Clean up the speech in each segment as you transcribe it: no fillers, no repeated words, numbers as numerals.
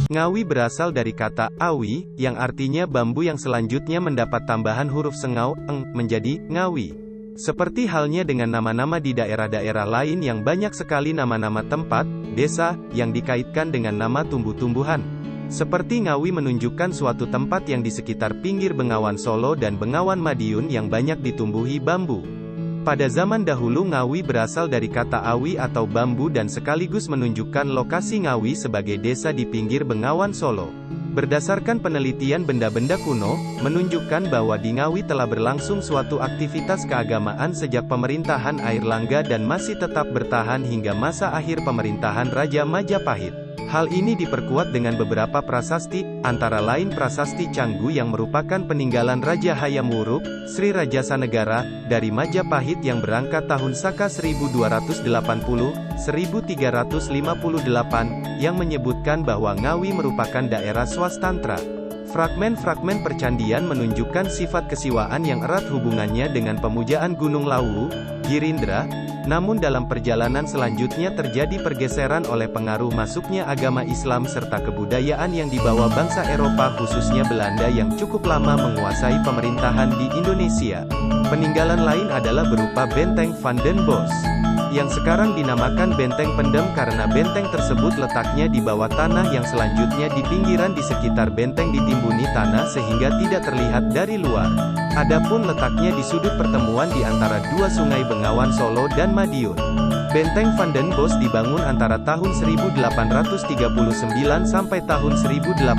Ngawi berasal dari kata awi, yang artinya bambu yang selanjutnya mendapat tambahan huruf sengau, menjadi ngawi. Seperti halnya dengan nama-nama di daerah-daerah lain yang banyak sekali nama-nama tempat, desa, yang dikaitkan dengan nama tumbuh-tumbuhan. Seperti Ngawi menunjukkan suatu tempat yang di sekitar pinggir Bengawan Solo dan Bengawan Madiun yang banyak ditumbuhi bambu. Pada zaman dahulu Ngawi berasal dari kata awi atau bambu dan sekaligus menunjukkan lokasi Ngawi sebagai desa di pinggir Bengawan Solo. Berdasarkan penelitian benda-benda kuno, menunjukkan bahwa di Ngawi telah berlangsung suatu aktivitas keagamaan sejak pemerintahan Airlangga dan masih tetap bertahan hingga masa akhir pemerintahan Raja Majapahit. Hal ini diperkuat dengan beberapa prasasti, antara lain Prasasti Canggu yang merupakan peninggalan Raja Hayam Wuruk, Sri Rajasanegara, dari Majapahit yang berangkat tahun Saka 1280-1358, yang menyebutkan bahwa Ngawi merupakan daerah swastantra. Fragmen-fragmen percandian menunjukkan sifat kesiwaan yang erat hubungannya dengan pemujaan Gunung Lawu, Girindra. Namun dalam perjalanan selanjutnya terjadi pergeseran oleh pengaruh masuknya agama Islam serta kebudayaan yang dibawa bangsa Eropa khususnya Belanda yang cukup lama menguasai pemerintahan di Indonesia. Peninggalan lain adalah berupa Benteng Van den Bosch, yang sekarang dinamakan Benteng Pendem karena benteng tersebut letaknya di bawah tanah yang selanjutnya di pinggiran di sekitar benteng ditimbuni tanah sehingga tidak terlihat dari luar. Adapun letaknya di sudut pertemuan di antara dua sungai Bengawan Solo dan Madiun. Benteng Van den Bosch dibangun antara tahun 1839 sampai tahun 1845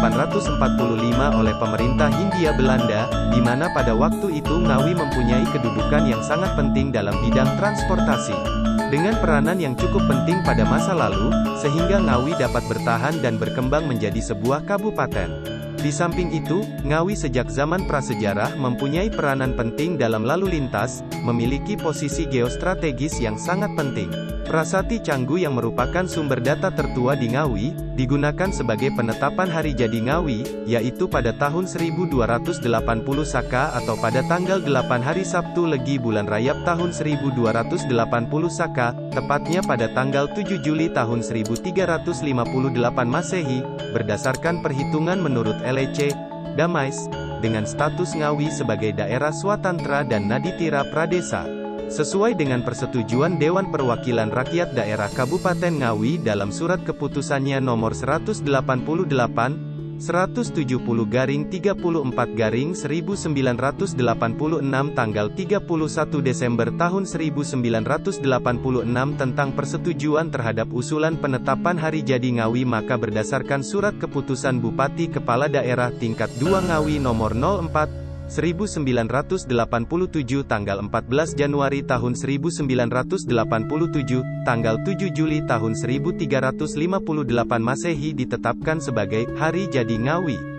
oleh pemerintah Hindia Belanda, di mana pada waktu itu Ngawi mempunyai kedudukan yang sangat penting dalam bidang transportasi. Dengan peranan yang cukup penting pada masa lalu, sehingga Ngawi dapat bertahan dan berkembang menjadi sebuah kabupaten. Di samping itu, Ngawi sejak zaman prasejarah mempunyai peranan penting dalam lalu lintas, memiliki posisi geostrategis yang sangat penting. Prasasti Canggu yang merupakan sumber data tertua di Ngawi, digunakan sebagai penetapan hari jadi Ngawi, yaitu pada tahun 1280 Saka atau pada tanggal 8 hari Sabtu Legi bulan Rayap tahun 1280 Saka, tepatnya pada tanggal 7 Juli tahun 1358 Masehi, berdasarkan perhitungan menurut LEC, Damais, dengan status Ngawi sebagai daerah swatantra dan Naditira Pradesa. Sesuai dengan persetujuan Dewan Perwakilan Rakyat Daerah Kabupaten Ngawi dalam surat keputusannya nomor 188/34-1986 tanggal 31 Desember tahun 1986 tentang persetujuan terhadap usulan penetapan hari jadi Ngawi, maka berdasarkan surat keputusan Bupati Kepala Daerah Tingkat 2 Ngawi nomor 04/1987 tanggal 14 Januari tahun 1987, tanggal 7 Juli tahun 1358 Masehi ditetapkan sebagai Hari Jadi Ngawi.